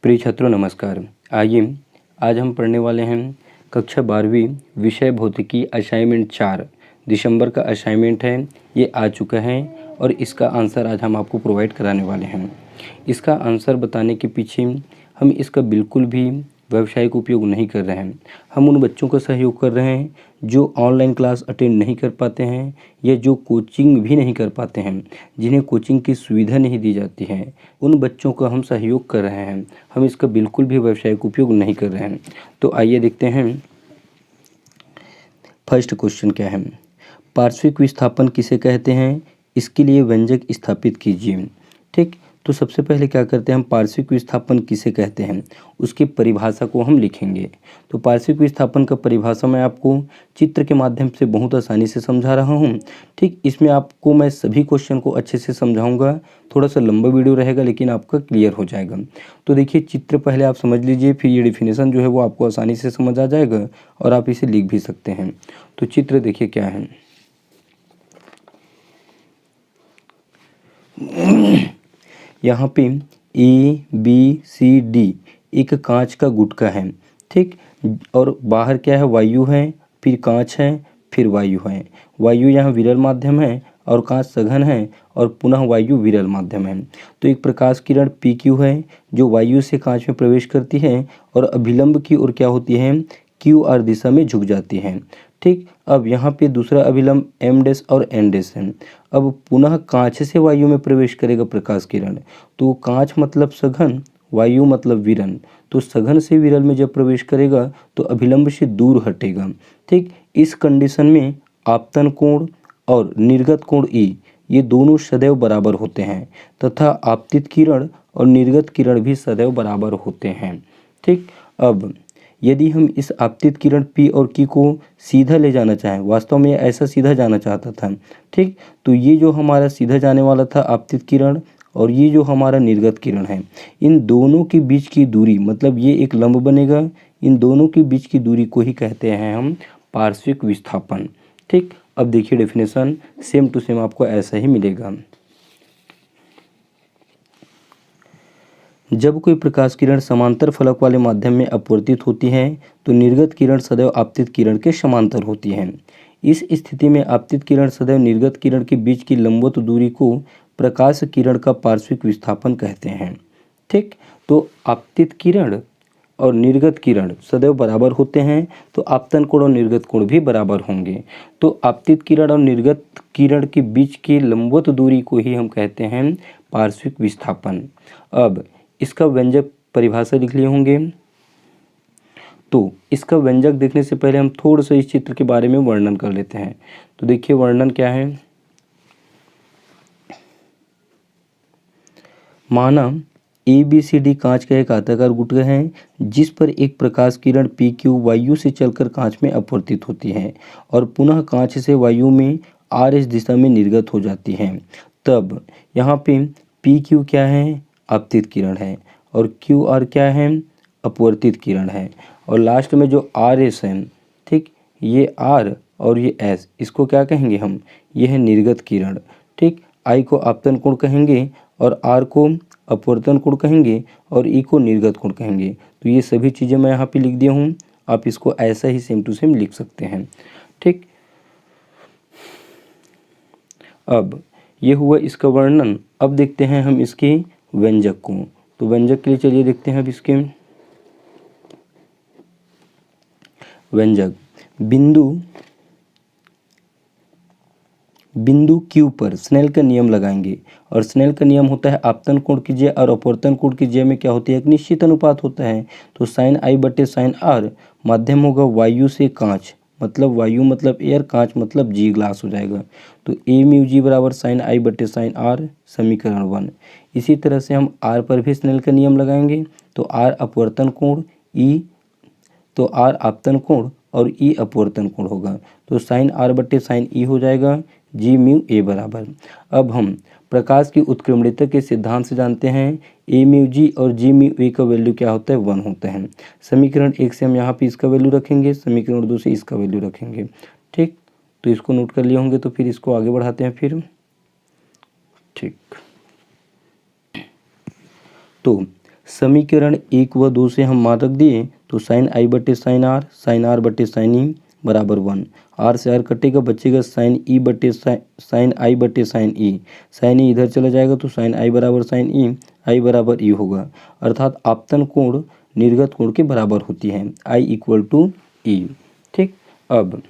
प्रिय छात्रों नमस्कार। आइए आज हम पढ़ने वाले हैं कक्षा 12वीं विषय भौतिकी असाइनमेंट 4। दिसंबर का असाइनमेंट है, ये आ चुका है और इसका आंसर आज हम आपको प्रोवाइड कराने वाले हैं। इसका आंसर बताने के पीछे हम इसका बिल्कुल भी व्यावसायिक उपयोग नहीं कर रहे हैं। हम उन बच्चों का सहयोग कर रहे हैं जो ऑनलाइन क्लास अटेंड नहीं कर पाते हैं या जो कोचिंग भी नहीं कर पाते हैं, जिन्हें कोचिंग की सुविधा नहीं दी जाती है, उन बच्चों का हम सहयोग कर रहे हैं। हम इसका बिल्कुल भी व्यावसायिक उपयोग नहीं कर रहे हैं। तो आइए देखते हैं फर्स्ट क्वेश्चन क्या है। पार्श्विक विस्थापन किसे कहते हैं, इसके लिए व्यंजक स्थापित कीजिए। ठीक, तो सबसे पहले क्या करते हैं हम, पार्श्विक विस्थापन किसे कहते हैं उसकी परिभाषा को हम लिखेंगे। तो पार्श्विक विस्थापन का परिभाषा मैं आपको चित्र के माध्यम से बहुत आसानी से समझा रहा हूँ। ठीक, इसमें आपको मैं सभी क्वेश्चन को अच्छे से समझाऊंगा। थोड़ा सा लंबा वीडियो रहेगा लेकिन आपका क्लियर हो जाएगा। तो देखिए, चित्र पहले आप समझ लीजिए, फिर ये डिफिनेशन जो है वो आपको आसानी से समझ आ जाएगा और आप इसे लिख भी सकते हैं। तो चित्र देखिए क्या है। यहाँ पे ABCD एक कांच का गुटका है। ठीक, और बाहर क्या है, वायु है, फिर कांच है, फिर वायु है। वायु यहाँ विरल माध्यम है और कांच सघन है और पुनः वायु विरल माध्यम है। तो एक प्रकाश किरण PQ है जो वायु से कांच में प्रवेश करती है और अभिलंब की ओर क्या होती है, QR दिशा में झुक जाती है। ठीक, अब यहाँ पे दूसरा अभिलंब M' और N' है। अब पुनः कांच से वायु में प्रवेश करेगा प्रकाश किरण। तो कांच मतलब सघन, वायु मतलब विरल। तो सघन से विरल में जब प्रवेश करेगा तो अभिलंब से दूर हटेगा। ठीक, इस कंडीशन में आपतन कोण और निर्गत कोण E ये दोनों सदैव बराबर होते हैं तथा आपतित किरण और निर्गत किरण भी सदैव बराबर होते हैं। ठीक, अब यदि हम इस आपतित किरण P और Q को सीधा ले जाना चाहें, वास्तव में ऐसा सीधा जाना चाहता था। ठीक, तो ये जो हमारा सीधा जाने वाला था आपतित किरण और ये जो हमारा निर्गत किरण है, इन दोनों के बीच की दूरी, मतलब ये एक लंब बनेगा, इन दोनों के बीच की दूरी को ही कहते हैं हम पार्श्विक विस्थापन। ठीक, अब देखिए डेफिनेशन सेम टू सेम आपको ऐसा ही मिलेगा। जब कोई प्रकाश किरण समांतर फलक वाले माध्यम में अपवर्तित होती है तो निर्गत किरण सदैव आपतित किरण के समांतर होती है। इस स्थिति में आपतित किरण सदैव निर्गत किरण के बीच की लंबवत दूरी को प्रकाश किरण का पार्श्विक विस्थापन कहते हैं। ठीक, तो आपतित किरण और निर्गत किरण सदैव बराबर होते हैं तो आपतन कोण और निर्गत कोण भी बराबर होंगे। तो आपतित किरण और निर्गत किरण के बीच की लंबवत दूरी को ही हम कहते हैं पार्श्विक विस्थापन। अब इसका व्यंजक परिभाषा लिख लिए होंगे। तो इसका व्यंजक देखने से पहले हम थोड़ा सा इस चित्र के बारे में वर्णन कर लेते हैं। तो देखिए वर्णन क्या है। माना ABCD कांच का एक आयताकार गुटका है जिस पर एक प्रकाश किरण PQ वायु से चलकर कांच में अपवर्तित होती है और पुनः कांच से वायु में RS दिशा में निर्गत हो जाती है। तब यहाँ पे PQ क्या है, आपतित किरण है, और QR क्या है, अपवर्तित किरण है, और लास्ट में जो RS है, ठीक, ये R और ये S, इसको क्या कहेंगे हम, ये है निर्गत किरण। ठीक, I को आपतन कोण कहेंगे और R को अपवर्तन कोण कहेंगे और E को निर्गत कोण कहेंगे। तो ये सभी चीज़ें मैं यहाँ पे लिख दिया हूँ, आप इसको ऐसा ही सेम टू सेम लिख सकते हैं। ठीक, अब ये हुआ इसका वर्णन। अब देखते हैं हम इसके व्यंजक को। तो व्यंजक के लिए चलिए देखते हैं अब इसके व्यंजक। बिंदु Q पर स्नेल का नियम लगाएंगे और स्नेल का नियम होता है आपतन कोण कीजिए और अपवर्तन कोण कीजिए में क्या होती है, एक निश्चित अनुपात होता है। तो sin I बटे sin R, माध्यम होगा वायु से कांच, मतलब वायु मतलब एयर, कांच मतलब G ग्लास हो जाएगा। तो A म्यू G बराबर sin I बटे sin R, समीकरण 1। इसी तरह से हम R पर भी स्नेल का नियम लगाएंगे। तो R अपवर्तन कोण, E तो R आपतन कोण और E अपवर्तन कोण होगा। तो sin R बटे sin E हो जाएगा G म्यू A बराबर। अब हम प्रकाश की उत्क्रमणियता के सिद्धांत से जानते हैं A म्यू G और G म्यू A का वैल्यू क्या होता है, 1 होता है। समीकरण 1 से हम यहाँ पे इसका वैल्यू रखेंगे, समीकरण 2 से इसका वैल्यू रखेंगे। ठीक, तो इसको नोट कर लिए होंगे, तो फिर इसको आगे बढ़ाते हैं फिर। ठीक, तो समीकरण 1 व 2 से हम मान रख दिए तो साइन आई बटे साइन आर बटे साइन ई बराबर 1। आर से आर कटेगा, बचेगा साइन ई बटे साइन आई बटे साइन ई। साइन ई इधर चला जाएगा तो साइन आई बराबर साइन ई, आई बराबर ई होगा। अर्थात आपतन कोण निर्गत कोण के बराबर होती है, आई इक्वल टू ई। ठीक, अब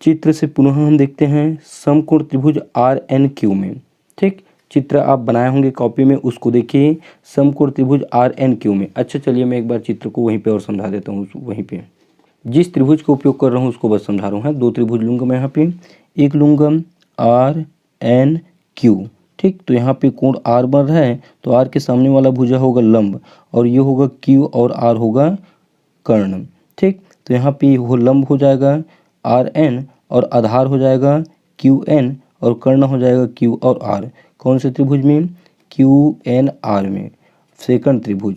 चित्र से पुनः हम देखते हैं समकोण त्रिभुज आर एन क्यू में। ठीक, चित्र आप बनाए होंगे कॉपी में, उसको देखिए समकोण त्रिभुज आर एन क्यू में। अच्छा चलिए मैं एक बार चित्र को वहीं पे और समझा देता हूँ। वहीं पे जिस त्रिभुज का उपयोग कर रहा हूँ उसको बस समझा रहा हूँ। 2 त्रिभुज लूँगा मैं यहाँ पे, एक लूँगा आर एन क्यू। ठीक, तो यहाँ पे कोण आर बन रहा है तो आर के सामने वाला भुजा होगा लंब और ये होगा क्यू और आर होगा कर्ण। ठीक, तो यहाँ पे वो लंब हो जाएगा आर एन और आधार हो जाएगा क्यू एन और कर्ण हो जाएगा क्यू और आर। कौन से त्रिभुज में? क्यू एन आर में, सेकंड त्रिभुज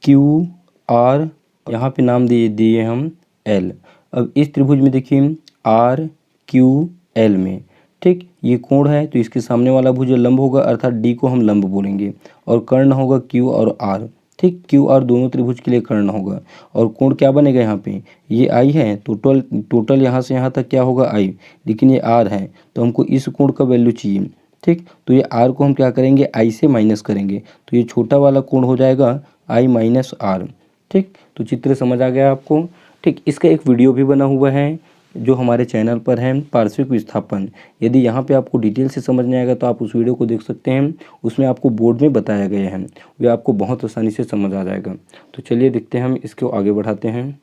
क्यू आर, यहाँ पे नाम दिए हम एल। अब इस त्रिभुज में देखिए आर क्यू एल में। ठीक, ये कोण है तो इसके सामने वाला भुज लंब होगा अर्थात डी को हम लंब बोलेंगे और कर्ण होगा क्यू और आर। ठीक, क्यू आर दोनों त्रिभुज के लिए कर्ण होगा और कोण क्या बनेगा यहाँ पे? ये आई है, टोटल यहाँ से यहाँ तक क्या होगा? आई, लेकिन ये आर है तो हमको इस कोण का वैल्यू चाहिए। ठीक, तो ये आर को हम क्या करेंगे? आई से माइनस करेंगे तो ये छोटा वाला कोण हो जाएगा आई माइनस आर। ठीक, तो चित्र समझ आ गया आपको। ठीक, इसका एक वीडियो भी बना हुआ है जो हमारे चैनल पर है, पार्श्विक विस्थापन। यदि यहाँ पे आपको डिटेल से समझ नहीं आएगा तो आप उस वीडियो को देख सकते हैं, उसमें आपको बोर्ड में बताया गया है, वे आपको बहुत आसानी से समझ आ जाएगा। तो चलिए देखते हैं, हम इसको आगे बढ़ाते हैं।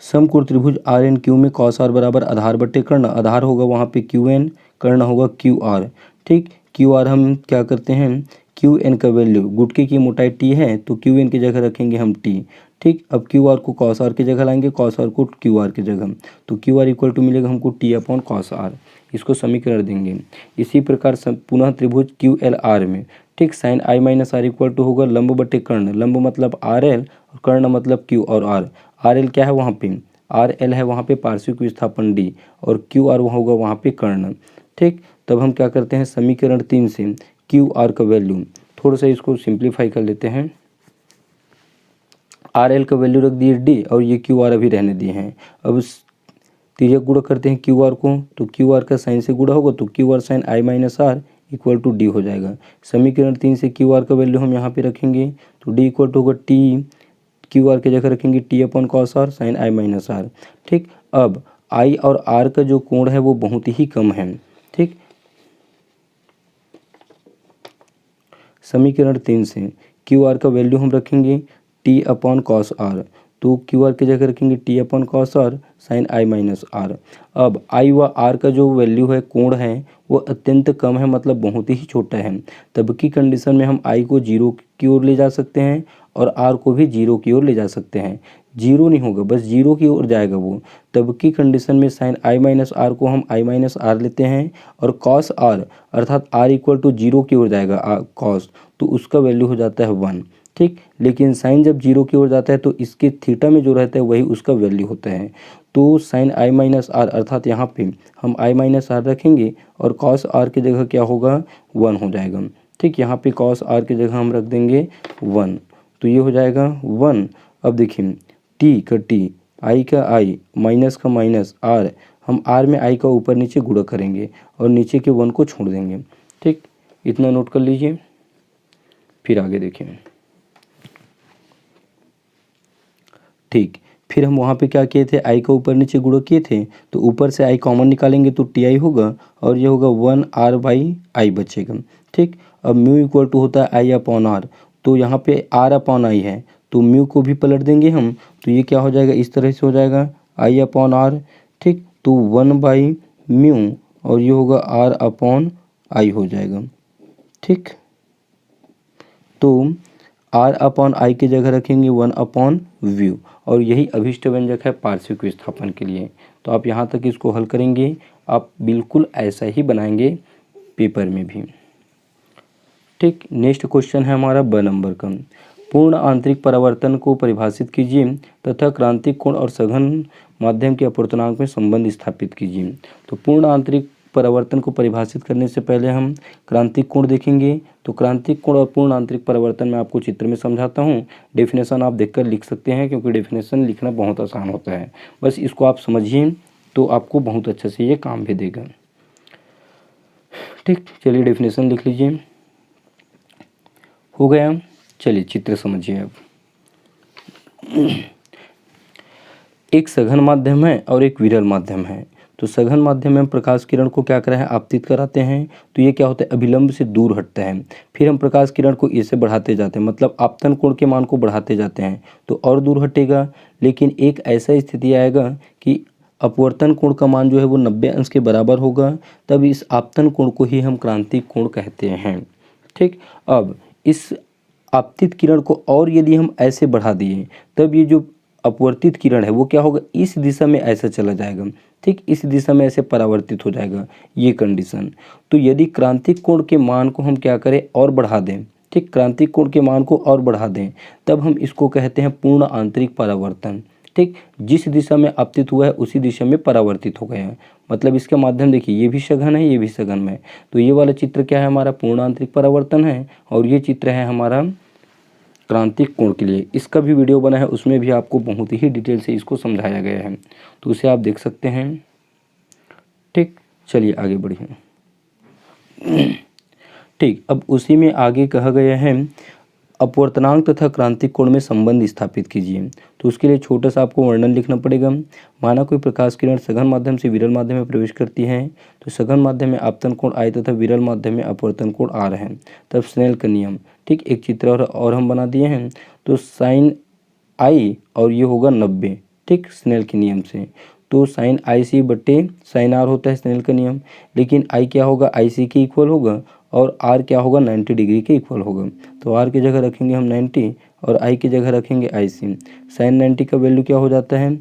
समकोण त्रिभुज आर एन क्यू में कॉस आर बराबर आधार बटे कर्ण। आधार होगा वहाँ पे क्यू एन, कर्ण होगा क्यू आर। ठीक, क्यू आर हम क्या करते हैं? क्यू एन का वैल्यू, गुटके की मोटाई टी है तो क्यू एन की जगह रखेंगे हम टी। ठीक, अब क्यू आर को कॉस आर की जगह लाएंगे, कॉस आर को क्यू आर की जगह, तो क्यू आर इक्वल टू मिलेगा हमको टी अपॉन कॉस आर। इसको समीकरण देंगे। इसी प्रकार पुनः त्रिभुज क्यू एल आर में, ठीक, sine I minus R equal to होगा लंब बटे कर्ण। लंब मतलब आर एल और कर्ण मतलब क्यू और आर। आर एल क्या है वहाँ पे? आर एल है वहाँ पे पार्श्विक विस्थापन डी और क्यू आर होगा वहाँ पे कर्ण। ठीक, तब हम क्या करते हैं? समीकरण 3 से क्यू आर का वैल्यू, थोड़ा सा इसको सिंप्लीफाई कर लेते हैं। आर एल का वैल्यू रख दिए डी और ये क्यू आर अभी रहने दिए हैं। अब तिर्यक गुणा करते हैं क्यू आर को, तो क्यू आर का साइन से गुणा होगा तो Q R sine I minus R equal to D हो जाएगा। समीकरण 3 से क्यू आर का वैल्यू हम यहाँ पे रखेंगे तो डी इक्वल टू होगा टी, क्यू आर की जगह रखेंगे T upon cos R sine I minus R. ठीक, अब आई और आर का जो कोण है वो बहुत ही कम है। ठीक, समीकरण 3 से क्यू आर का वैल्यू हम रखेंगे टी अपॉन कॉस आर, तो क्यू आर की जगह रखेंगे T upon cos R sine I minus R. अब आई व आर का जो वैल्यू है, कोण है, वो अत्यंत कम है, मतलब बहुत ही छोटा है। तब की कंडीशन में हम आई को 0 की ओर ले जा सकते हैं और आर को भी 0 की ओर ले जा सकते हैं। 0 नहीं होगा, बस 0 की ओर जाएगा वो। तब की कंडीशन में साइन आई माइनस आर को हम आई माइनस आर लेते हैं और कॉस आर अर्थात आर इक्वल टू 0 की ओर जाएगा कॉस, तो उसका वैल्यू हो जाता है 1। ठीक, लेकिन साइन जब 0 की ओर जाता है तो इसके थीटा में जो रहता है वही उसका वैल्यू होता है। तो साइन आई माइनस आर अर्थात यहाँ पे हम आई माइनस आर रखेंगे और कॉस आर की जगह क्या होगा? 1 हो जाएगा। ठीक, यहाँ पे कॉस आर की जगह हम रख देंगे 1, तो ये हो जाएगा 1। अब देखिए टी का टी, आई का आई, माइनस का माइनस आर, हम आर में आई का ऊपर नीचे गुणा करेंगे और नीचे के 1 को छोड़ देंगे। ठीक, इतना नोट कर लीजिए, फिर आगे देखें। ठीक, फिर हम वहाँ पे क्या किए थे? आई का ऊपर नीचे गुणा किए थे, तो ऊपर से आई कॉमन निकालेंगे तो टी आई होगा और ये होगा 1 आर बाई आई बचेगा। ठीक, अब म्यू इक्वल टू होता है आई अपॉन आर, तो यहाँ पे आर अपॉन आई है तो म्यू को भी पलट देंगे हम, तो ये क्या हो जाएगा? इस तरह से हो जाएगा आई अपॉन आर। ठीक, तो 1 बाई म्यू और ये होगा आर अपॉन आई हो जाएगा। ठीक, तो आर अपॉन आई की जगह रखेंगे 1 अपॉन व्यू और यही अभिष्ट व्यंजक है पार्श्विक विस्थापन के लिए। तो आप यहाँ तक इसको हल करेंगे, आप बिल्कुल ऐसा ही बनाएंगे पेपर में भी। ठीक, नेक्स्ट क्वेश्चन है हमारा ब नंबर का। पूर्ण आंतरिक परावर्तन को परिभाषित कीजिए तथा क्रांतिक कोण और सघन माध्यम के अपवर्तनांक में संबंध स्थापित कीजिए। तो पूर्ण आंतरिक परावर्तन को परिभाषित करने से पहले हम क्रांतिक कोण देखेंगे। तो क्रांतिक कोण और पूर्ण आंतरिक परावर्तन मैं आपको चित्र में समझाता हूँ। डेफिनेशन आप देखकर लिख सकते हैं, क्योंकि डेफिनेशन लिखना बहुत आसान होता है। बस इसको आप समझिए तो आपको बहुत अच्छे से ये काम भी देगा। ठीक, चलिए डेफिनेशन लिख लीजिए। हो गया। चलिए चित्र समझिए अब। एक सघन माध्यम है और एक विरल माध्यम है। तो सघन माध्यम में हम प्रकाश किरण को क्या कर रहे हैं, आपतित कराते हैं। तो ये क्या होता है, अभिलंब से दूर हटता है। फिर हम प्रकाश किरण को ऐसे बढ़ाते जाते हैं, मतलब आपतन कोण के मान को बढ़ाते जाते हैं तो और दूर हटेगा। लेकिन एक ऐसा स्थिति आएगा कि अपवर्तन कोण का मान जो है वो 90 अंश के बराबर होगा, तब इस आपतन कोण को ही हम क्रांतिक कोण कहते हैं। ठीक, अब इस आपतित किरण को और यदि हम ऐसे बढ़ा दिए, तब ये जो अपवर्तित किरण है वो क्या होगा, इस दिशा में ऐसा चला जाएगा। ठीक, इस दिशा में ऐसे परावर्तित हो जाएगा, ये कंडीशन। तो यदि क्रांतिक कोण के मान को हम क्या करें, और बढ़ा दें, ठीक, क्रांतिक कोण के मान को और बढ़ा दें, तब हम इसको कहते हैं पूर्ण आंतरिक परावर्तन। ठीक, जिस दिशा में आपतित हुआ है उसी दिशा में परावर्तित हो गया है। मतलब इसके माध्यम देखिए, ये भी सघन है, ये भी सघन में। तो ये वाला चित्र क्या है, हमारा पूर्ण आंतरिक परावर्तन है, और ये चित्र है हमारा क्रांतिक कोण के लिए। इसका भी वीडियो बना है, उसमें भी आपको बहुत ही डिटेल से इसको समझाया गया है, तो उसे आप देख सकते हैं। ठीक, चलिए आगे बढ़िए। ठीक, अब उसी में आगे कहा गया है अपवर्तनांक तथा क्रांतिक कोण में संबंध स्थापित कीजिए। तो उसके लिए छोटा सा आपको वर्णन लिखना पड़ेगा। माना कोई प्रकाश किरण सघन माध्यम से विरल माध्यम में प्रवेश करती है, तो सघन माध्यम में आपतन कोण I तथा विरल माध्यम में अपवर्तन कोण R है। तब स्नेल का नियम, ठीक, एक चित्र और हम बना दिए हैं। तो साइन I और ये होगा 90, ठीक, स्नेल के नियम से। तो साइन IC बट्टे साइन R होता है स्नेल का नियम, लेकिन I क्या होगा, IC के इक्वल होगा, और R क्या होगा, 90 डिग्री के इक्वल होगा। तो R की जगह रखेंगे हम 90 और I की जगह रखेंगे IC। साइन 90 का वैल्यू क्या हो जाता है,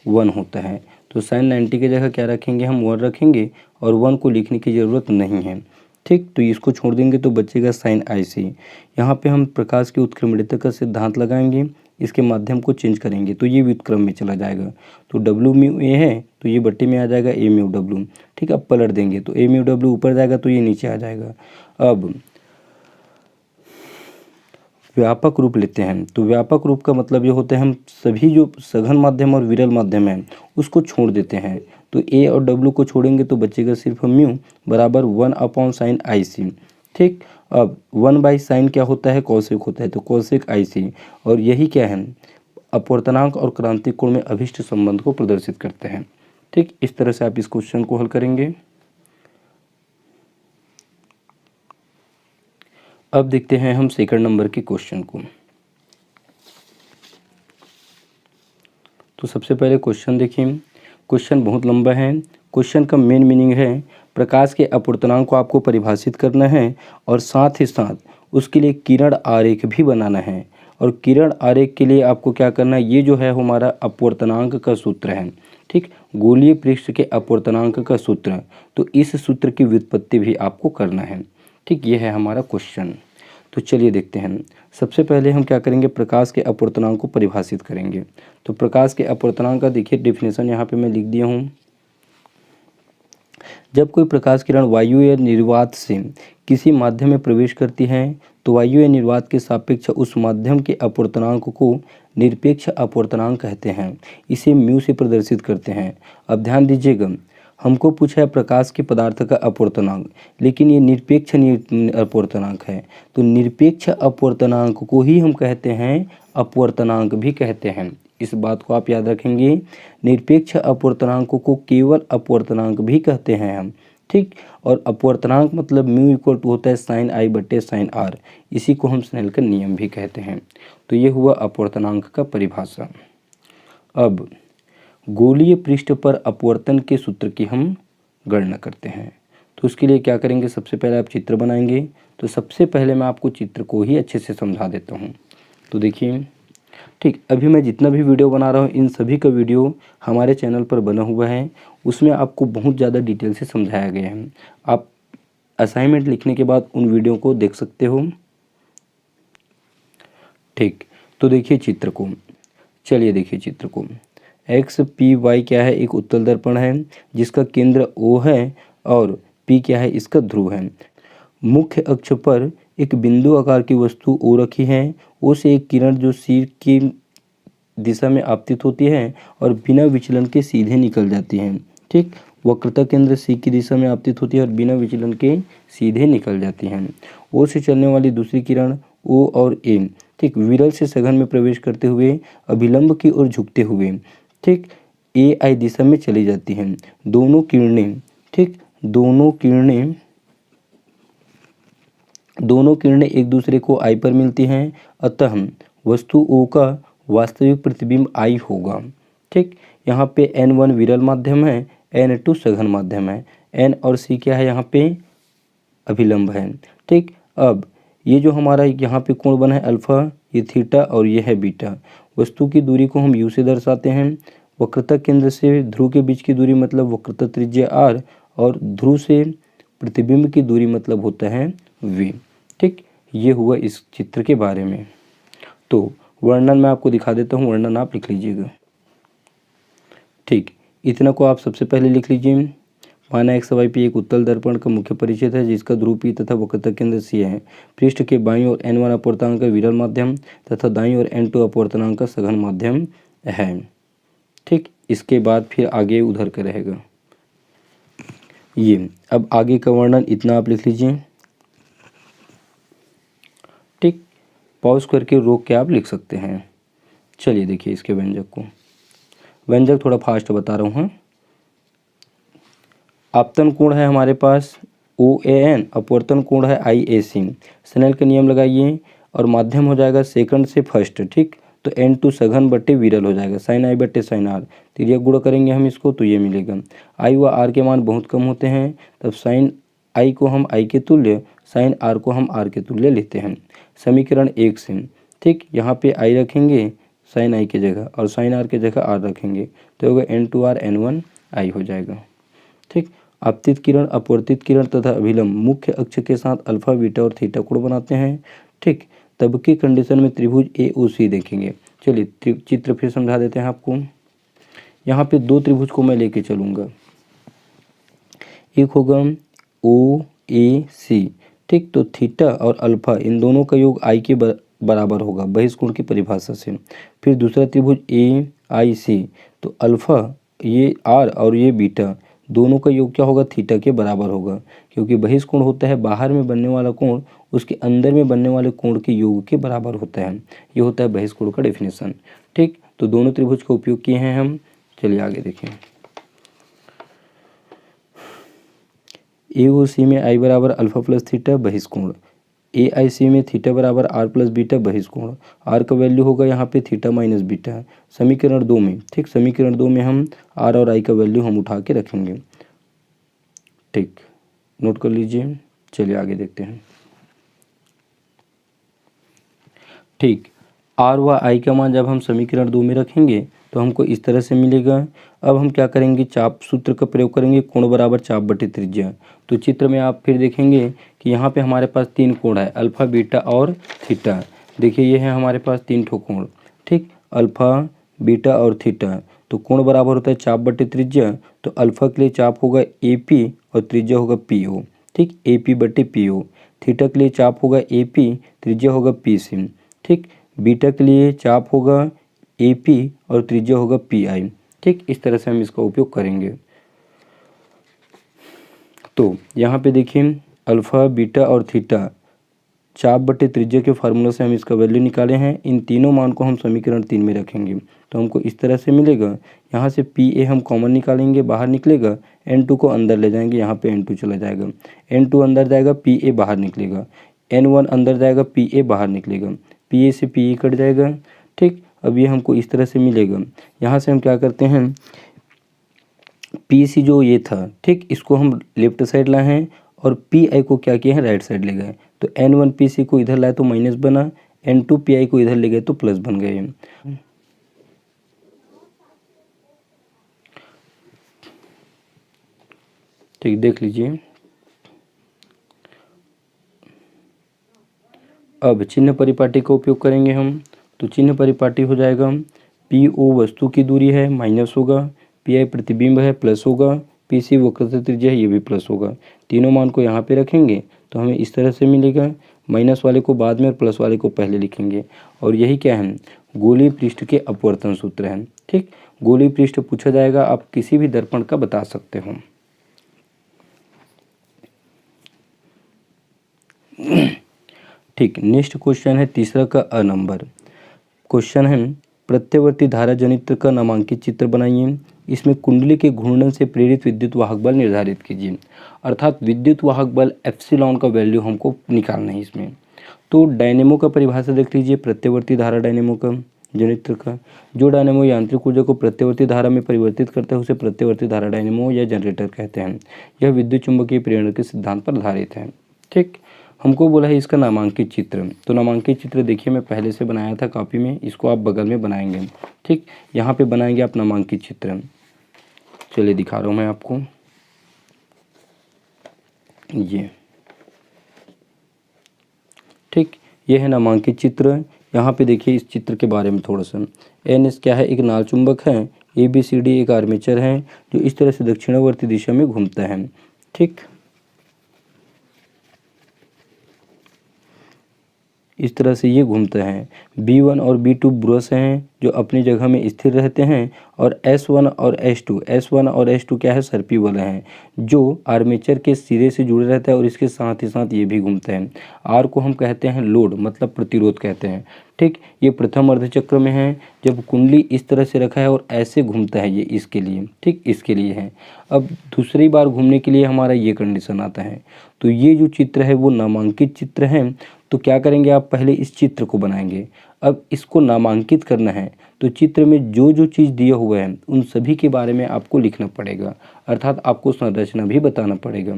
1 होता है। तो साइन 90 की जगह क्या रखेंगे, हम 1 रखेंगे, और 1 को लिखने की ज़रूरत नहीं है। ठीक, तो इसको छोड़ देंगे तो बचेगा साइन IC। यहाँ पे हम प्रकाश की उत्क्रमणियता का सिद्धांत लगाएंगे, इसके माध्यम को चेंज करेंगे तो ये व्युत्क्रम में चला जाएगा। तो W म्यू A है तो ये बट्टे में आ जाएगा A म्यू W। ठीक, अब पलट देंगे तो A म्यू W ऊपर जाएगा तो ये नीचे आ जाएगा। अब व्यापक रूप लेते हैं। तो व्यापक रूप का मतलब ये होता है, हम सभी जो सघन माध्यम और विरल माध्यम है उसको छोड़ देते हैं। तो A और W को छोड़ेंगे तो बचेगा सिर्फ म्यू बराबर 1 साइन IC। ठीक, अब 1/साइन क्या होता है, कौशिक होता है, तो कौशिक IC। और यही क्या है, अपवर्तनांक और क्रांतिक कोण में अभिष्ट संबंध को प्रदर्शित करते हैं। ठीक, इस तरह से आप इस क्वेश्चन को हल करेंगे। अब देखते हैं हम सेकंड नंबर के क्वेश्चन को। तो सबसे पहले क्वेश्चन देखिए। क्वेश्चन बहुत लंबा है। क्वेश्चन का मेन मीनिंग है प्रकाश के अपवर्तनांक को आपको परिभाषित करना है और साथ ही साथ उसके लिए किरण आरेख भी बनाना है। और किरण आरेख के लिए आपको क्या करना है, ये जो है हमारा अपवर्तनांक का सूत्र है। ठीक, गोलीय पृष्ठ के अपवर्तनांक का सूत्र। तो इस सूत्र की व्युत्पत्ति भी आपको करना है। ठीक, ये है हमारा क्वेश्चन। तो चलिए देखते हैं। सबसे पहले हम क्या करेंगे, प्रकाश के अपवर्तनांक को परिभाषित करेंगे। तो प्रकाश के अपवर्तनांक का देखिए डेफिनेशन यहाँ पे मैं लिख दिया हूँ। जब कोई प्रकाश किरण वायु या निर्वात से किसी माध्यम में प्रवेश करती है तो वायु या निर्वात के सापेक्ष उस माध्यम के अपवर्तनांक को निरपेक्ष अपवर्तनांक कहते हैं। इसे म्यू से प्रदर्शित करते हैं। अब ध्यान दीजिएगा, हमको पूछा है प्रकाश के पदार्थ का अपवर्तनांक, लेकिन ये निरपेक्ष अपवर्तनांक है। तो निरपेक्ष अपवर्तनांक को ही हम कहते हैं अपवर्तनांक भी कहते हैं। इस बात को आप याद रखेंगे, निरपेक्ष अपवर्तनांक को केवल अपवर्तनांक भी कहते हैं हम। ठीक, और अपवर्तनांक मतलब म्यू इक्वल टू होता है साइन I बट्टे साइन R। इसी को हम स्नेल का नियम भी कहते हैं। तो ये हुआ अपवर्तनांक का परिभाषा। अब गोलीय पृष्ठ पर अपवर्तन के सूत्र की हम गणना करते हैं। तो उसके लिए क्या करेंगे, सबसे पहले आप चित्र बनाएंगे। तो सबसे पहले मैं आपको चित्र को ही अच्छे से समझा देता हूँ। तो देखिए, ठीक, अभी मैं जितना भी वीडियो बना रहा हूँ इन सभी का वीडियो हमारे चैनल पर बना हुआ है। उसमें आपको बहुत ज़्यादा डिटेल से समझाया गया है। आप असाइनमेंट लिखने के बाद उन वीडियो को देख सकते हो। ठीक, तो देखिए चित्र को। चलिए देखिए चित्र को। XPY क्या है, एक उत्तल दर्पण है जिसका केंद्र O है और P क्या है, इसका ध्रुव है। मुख्य अक्ष पर एक बिंदु आकार की वस्तु O रखी है। O से एक किरण जो C की दिशा में आपतित होती है और बिना विचलन के सीधे निकल जाती है। ठीक, वक्रता केंद्र C की दिशा में आपतित होती है और बिना विचलन के सीधे निकल जाती है। O से चलने वाली दूसरी किरण O और A, ठीक, विरल से सघन में प्रवेश करते हुए अभिलंब की ओर झुकते हुए, ठीक, AI दिशा में चली जाती हैं। दोनों किरणें, ठीक, दोनों किरणें एक दूसरे को I पर मिलती हैं, अतः वस्तु O का वास्तविक प्रतिबिंब I होगा। ठीक, यहाँ पे N1 विरल माध्यम है, N2 सघन माध्यम है, N और C क्या है, यहाँ पे अभिलंब है। ठीक, अब ये जो हमारा यहाँ पे कोण बना है अल्फा, ये थीटा और ये है बीटा। वस्तु की दूरी को हम U से दर्शाते हैं। वक्रता केंद्र से ध्रुव के बीच की दूरी मतलब वक्रता त्रिज्या R और ध्रुव से प्रतिबिंब की दूरी मतलब होता है V। ठीक, ये हुआ इस चित्र के बारे में। तो वर्णन मैं आपको दिखा देता हूँ, वर्णन आप लिख लीजिएगा। ठीक, इतना को आप सबसे पहले लिख लीजिए। माना एक्स वाई पी एक उत्तल दर्पण का मुख्य परिचित है जिसका ध्रुव P तथा वक्रता केंद्र C है। पृष्ठ के बाईं ओर N1 अपवर्तनांक का विरल माध्यम तथा दाईं ओर N2 अपवर्तनांक का सघन माध्यम है। ठीक, इसके बाद फिर आगे उधर का रहेगा ये। अब आगे का वर्णन इतना आप लिख लीजिए। ठीक, पॉज करके रोक के आप लिख सकते हैं। चलिए देखिए इसके व्यंजक को। व्यंजक थोड़ा फास्ट बता रहा हूँ। आपतन कोण है हमारे पास OAN, अपवर्तन कोण है IAC। स्नेल का नियम लगाइए और माध्यम हो जाएगा सेकंड से फर्स्ट। ठीक, तो N2 सघन बट्टे विरल हो जाएगा, साइन I बट्टे साइन R। तिर्यक गुणा करेंगे हम इसको तो ये मिलेगा। I व R के मान बहुत कम होते हैं, तब साइन I को हम I के तुल्य, साइन R को हम R के तुल्य लेते हैं। समीकरण 1 से, ठीक, यहाँ पे I रखेंगे साइन I की जगह और साइन R की जगह R रखेंगे तो होगा N2R N1 I हो जाएगा। ठीक, आपतित किरण, अपवर्तित किरण तथा अभिलंब मुख्य अक्ष के साथ अल्फा, बीटा और थीटा कोण बनाते हैं। ठीक, तब की कंडीशन में त्रिभुज AOC देखेंगे। चलिए चित्र फिर समझा देते हैं आपको। यहाँ पे दो त्रिभुज को मैं लेके चलूँगा। एक होगा OAC। ठीक, तो थीटा और अल्फा इन दोनों का योग I के बराबर होगा बहिष्कोण की परिभाषा से। फिर दूसरा त्रिभुज AIC, तो अल्फा ये R और ये बीटा दोनों का योग क्या होगा, थीटा के बराबर होगा, क्योंकि बहिष्कोण होता है बाहर में बनने वाला कोण उसके अंदर में बनने वाले कोण के योग के बराबर होता है। ये होता है बहिष्कोण का डेफिनेशन। ठीक, तो दोनों त्रिभुज का उपयोग किए हैं हम। चलिए आगे देखें। AOC में I बराबर अल्फा प्लस थीटा बहिष्कोण, AIC में थीटा बराबर R प्लस बीटा बहिष्कोण। R का वैल्यू होगा यहाँ पे थीटा माइनस बीटा। समीकरण 2 में, ठीक, समीकरण 2 में हम R और I का वैल्यू हम उठा के रखेंगे। ठीक, नोट कर लीजिए। चलिए आगे देखते हैं। ठीक, R व I का मान जब हम समीकरण 2 में रखेंगे तो हमको इस तरह से मिलेगा। अब हम क्या करेंगे, चाप सूत्र का प्रयोग करेंगे, कोण बराबर चाप बटे त्रिज्या। तो चित्र में आप फिर देखेंगे कि यहाँ पे हमारे पास तीन कोण है, अल्फा, बीटा और थीटा। देखिए ये है हमारे पास तीन ठो कोण। ठीक, अल्फा, बीटा और थीटा। तो कोण बराबर होता है चाप बटे त्रिज्या। तो अल्फा के लिए चाप होगा AP और त्रिज्या होगा PO। ठीक, AP बटे PO। थीटा के लिए चाप होगा AP, त्रिज्या होगा PC। ठीक, बीटा के लिए चाप होगा AP और त्रिज्या होगा PI। ठीक, इस तरह से हम इसका उपयोग करेंगे। तो यहाँ पे देखिए अल्फा, बीटा और थीटा चाप बटे त्रिज्या के फार्मूला से हम इसका वैल्यू निकाले हैं। इन तीनों मान को हम समीकरण 3 में रखेंगे तो हमको इस तरह से मिलेगा। यहाँ से PA हम कॉमन निकालेंगे, बाहर निकलेगा, N2 को अंदर ले जाएंगे, यहाँ पे N2 चला जाएगा, N2 अंदर जाएगा, PA बाहर निकलेगा, N1 अंदर जाएगा, PA बाहर निकलेगा, PA से PE कट जाएगा। ठीक, अब ये हमको इस तरह से मिलेगा। यहाँ से हम क्या करते हैं, PC जो ये था, ठीक, इसको हम लेफ्ट साइड लाए हैं और PI को क्या किए हैं, राइट साइड ले गए। तो N1 PC को इधर लाए तो माइनस बना, N2 PI को इधर ले गए तो प्लस बन गए। ठीक, देख लीजिए। अब चिन्ह परिपाटी का उपयोग करेंगे हम। तो चिन्ह परिपाटी हो जाएगा PO वस्तु की दूरी है माइनस होगा, PI प्रतिबिंब है प्लस होगा, पीसी वक्रता त्रिज्या है ये भी प्लस होगा। तीनों मान को यहाँ पे रखेंगे तो हमें इस तरह से मिलेगा, माइनस वाले को बाद में और प्लस वाले को पहले लिखेंगे। और यही क्या है, गोलीय पृष्ठ के अपवर्तन सूत्र हैं। ठीक, गोलीय पृष्ठ पूछा जाएगा, आप किसी भी दर्पण का बता सकते हो। ठीक, नेक्स्ट क्वेश्चन है तीसरा का अ नंबर। क्वेश्चन है प्रत्यवर्ती धारा जनित्र का नामांकित चित्र बनाइए। इसमें कुंडली के घूर्णन से प्रेरित विद्युत वाहक बल निर्धारित कीजिए। अर्थात विद्युत वाहक बल एप्सिलॉन का वैल्यू हमको निकालना है इसमें। तो डायनेमो का परिभाषा देख लीजिए, प्रत्यवर्ती धारा डायनेमो का जनित्र का। जो डायनेमो यांत्रिक ऊर्जा को प्रत्यवर्ती धारा में परिवर्तित करता है उसे प्रत्यवर्ती धारा डायनेमो या जनरेटर कहते हैं। यह विद्युत चुंबकीय प्रेरण के सिद्धांत पर आधारित है। ठीक, हमको बोला है इसका नामांकित चित्र। तो नामांकित चित्र देखिए मैं पहले से बनाया था कॉपी में, इसको आप बगल में बनाएंगे। ठीक, यहाँ पे बनाएंगे आप नामांकित चित्र। चलिए दिखा रहा हूँ मैं आपको, ये ठीक, ये है नामांकित चित्र। यहाँ पे देखिए इस चित्र के बारे में थोड़ा सा। एन क्या है, एक नाल चुंबक है। ABCD एक आर्मेचर है जो इस तरह से दक्षिणावर्ती दिशा में घूमता है। ठीक, इस तरह से ये घूमता है। B1 और B2 ब्रश हैं जो अपनी जगह में स्थिर रहते हैं। और S1 और S2 क्या है, सर्पी बल हैं जो आर्मेचर के सिरे से जुड़े रहता है और इसके साथ ही साथ ये भी घूमता है। R को हम कहते हैं लोड, मतलब प्रतिरोध कहते हैं। ठीक, ये प्रथम अर्धचक्र में है जब कुंडली इस तरह से रखा है और ऐसे घूमता है ये इसके लिए। ठीक, इसके लिए है। अब दूसरी बार घूमने के लिए हमारा ये कंडीशन आता है। तो ये जो चित्र है वो नामांकित चित्र है। तो क्या करेंगे आप, पहले इस चित्र को बनाएंगे। अब इसको नामांकित करना है तो चित्र में जो जो चीज़ दिया हुआ है उन सभी के बारे में आपको लिखना पड़ेगा, अर्थात आपको संरचना भी बताना पड़ेगा।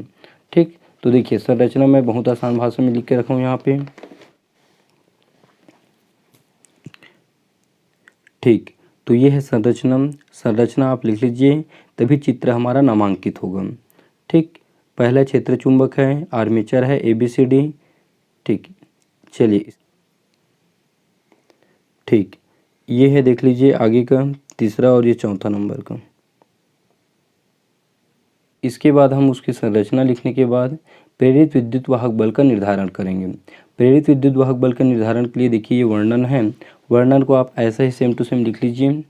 ठीक, तो देखिए संरचना मैं बहुत आसान भाषा में लिख के रखा हूँ यहाँ पे। ठीक, तो ये है संरचना आप लिख लीजिए, तभी चित्र हमारा नामांकित होगा। ठीक, पहला क्षेत्र चुंबक है, आर्मेचर है ABCD। ठीक, चलिए ठीक, ये है देख लीजिए आगे का तीसरा और ये चौथा नंबर का। इसके बाद हम उसकी संरचना लिखने के बाद प्रेरित विद्युत वाहक बल का निर्धारण करेंगे। प्रेरित विद्युत वाहक बल का निर्धारण के लिए देखिए ये वर्णन है, वर्णन को आप ऐसा ही सेम टू सेम लिख लीजिए।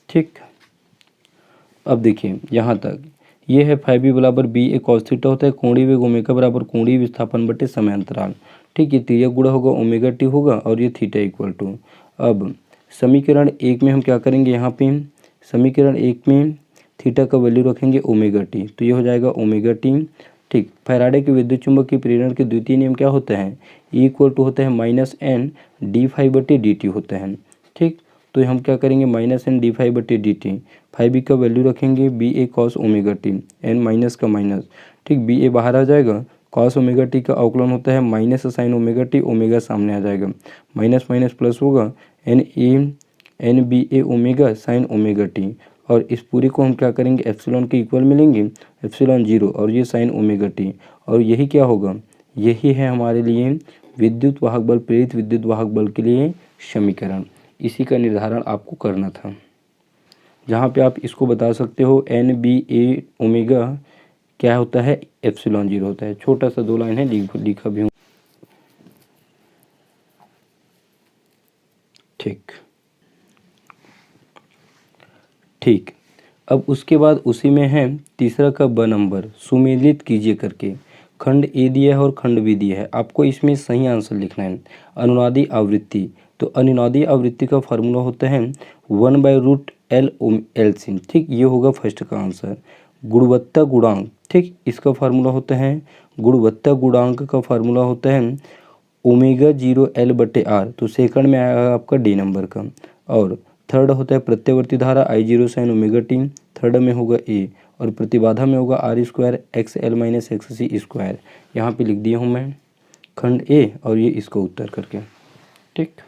ठीक, अब देखिए यहाँ तक ये है फाइव बराबर BA cos थीटा होता है, कोणीय वेग ओमेगा बराबर कोणीय विस्थापन बटे समय अंतराल। ठीक, ये तिर्यक गुणा होगा ओमेगा टी होगा और ये थीटा इक्वल टू। अब समीकरण 1 में हम क्या करेंगे, यहाँ पे समीकरण 1 में थीटा का वैल्यू रखेंगे ओमेगा टी, तो ये हो जाएगा ओमेगा टी। ठीक, फैराडे के विद्युत चुंबकीय प्रेरण के द्वितीय नियम क्या होता है, इक्वल टू होता है -n d∅dt होता है। ठीक, तो हम क्या करेंगे -n d∅dt, फाइव का वैल्यू रखेंगे BA cos omega T, n minus का माइनस। ठीक, BA बाहर आ जाएगा, cos ओमेगा टी का अवकलन होता है minus sine omega T, omega सामने आ जाएगा, माइनस माइनस प्लस होगा n BA omega sine omega T. और इस पूरी को हम क्या करेंगे, एप्सिलॉन के इक्वल मिलेंगे, एप्सिलॉन 0 और ये साइन ओमेगा टी। और यही क्या होगा, यही है हमारे लिए विद्युत वाहक बल, प्रेरित विद्युत वाहक बल के लिए समीकरण। इसी का निर्धारण आपको करना था, जहाँ पे आप इसको बता सकते हो n BA ओमेगा क्या होता है, एप्सिलॉन 0 होता है। छोटा सा 2 लाइन है, लिखा भी हूँ। ठीक, अब उसके बाद उसी में है तीसरा का ब नंबर, सुमेलित कीजिए करके। खंड A दिया है और खंड B दिया है, आपको इसमें सही आंसर लिखना है। अनुनादी आवृत्ति, तो अनुनादी आवृत्ति का फार्मूला होता है 1/√L/C। ठीक, ये होगा फर्स्ट का आंसर। गुणवत्ता गुणांक, ठीक, इसका फार्मूला होता है, गुणवत्ता गुणांक का फार्मूला होता है ω0L/R, तो सेकंड में आएगा आपका D नंबर का। और थर्ड होता है प्रत्यवर्ती धारा I0 sin omega T, third में होगा A। और प्रतिबाधा में होगा R² XL - XC²। यहाँ पे लिख दिया हूँ मैं खंड A और ये इसको उत्तर करके। ठीक,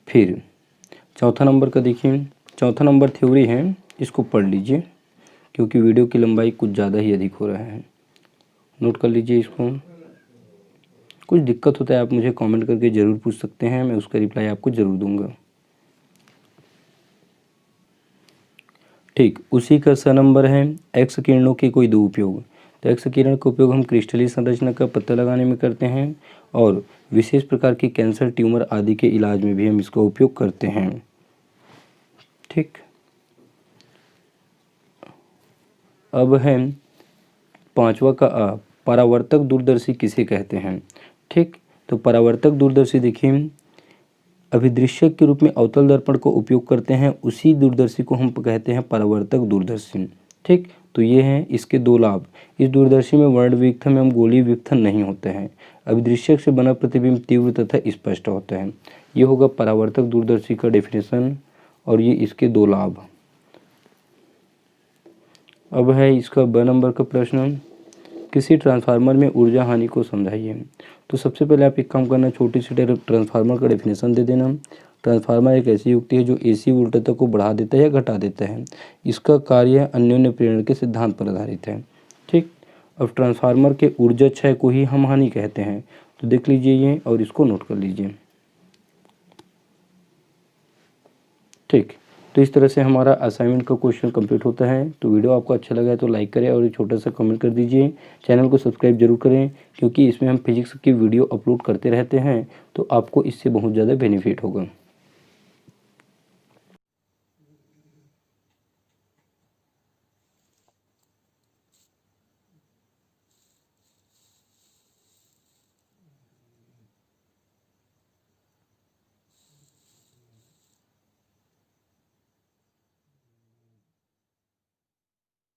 फिर चौथा नंबर का देखिए, चौथा नंबर थ्योरी है, इसको पढ़ लीजिए क्योंकि वीडियो की लंबाई कुछ ज़्यादा ही अधिक हो रहा है। नोट कर लीजिए इसको, कुछ दिक्कत होता है आप मुझे कमेंट करके ज़रूर पूछ सकते हैं, मैं उसका रिप्लाई आपको ज़रूर दूंगा। ठीक, उसी का स नंबर है एक्स किरणों के कोई दो उपयोग। तो एक्स किरण का उपयोग हम क्रिस्टलीय संरचना का पता लगाने में करते हैं और विशेष प्रकार के कैंसर, ट्यूमर आदि के इलाज में भी हम इसका उपयोग करते हैं। ठीक, अब है पांचवा का अ, परावर्तक दूरदर्शी किसे कहते हैं। ठीक, तो परावर्तक दूरदर्शी देखिए अभिदृश्यक के रूप में अवतल दर्पण का उपयोग करते हैं, उसी दूरदर्शी को हम कहते हैं परावर्तक दूरदर्शी। ठीक, तो ये हैं इसके दो लाभ। इस दूरदर्शी में वर्ण विवर्तन एवं गोलीय विवर्तन नहीं होते हैं। अभिदृश्यक से बना प्रतिबिंब तीव्र तथा स्पष्ट होता है। ये होगा परावर्तक दूरदर्शी का डेफिनेशन और ये इसके दो लाभ। अब है इसका ब नंबर का प्रश्न, किसी ट्रांसफार्मर में ऊर्जा हानि को समझाइए। तो सबसे पहले आप एक काम करना, छोटी सी ट्रांसफार्मर का डेफिनेशन दे देना। ट्रांसफार्मर एक ऐसी युक्ति है जो एसी वोल्टेज को बढ़ा देता है या घटा देता है। इसका कार्य अन्योन्य प्रेरण के सिद्धांत पर आधारित है। ठीक, अब ट्रांसफार्मर के ऊर्जा क्षय को ही हम हानि कहते हैं। तो देख लीजिए ये और इसको नोट कर लीजिए। ठीक, तो इस तरह से हमारा असाइनमेंट का क्वेश्चन कंप्लीट होता है। तो वीडियो आपको अच्छा लगा है तो लाइक करें और एक छोटा सा कमेंट कर दीजिए। चैनल को सब्सक्राइब जरूर करें क्योंकि इसमें हम फिजिक्स की वीडियो अपलोड करते रहते हैं, तो आपको इससे बहुत ज़्यादा बेनिफिट होगा।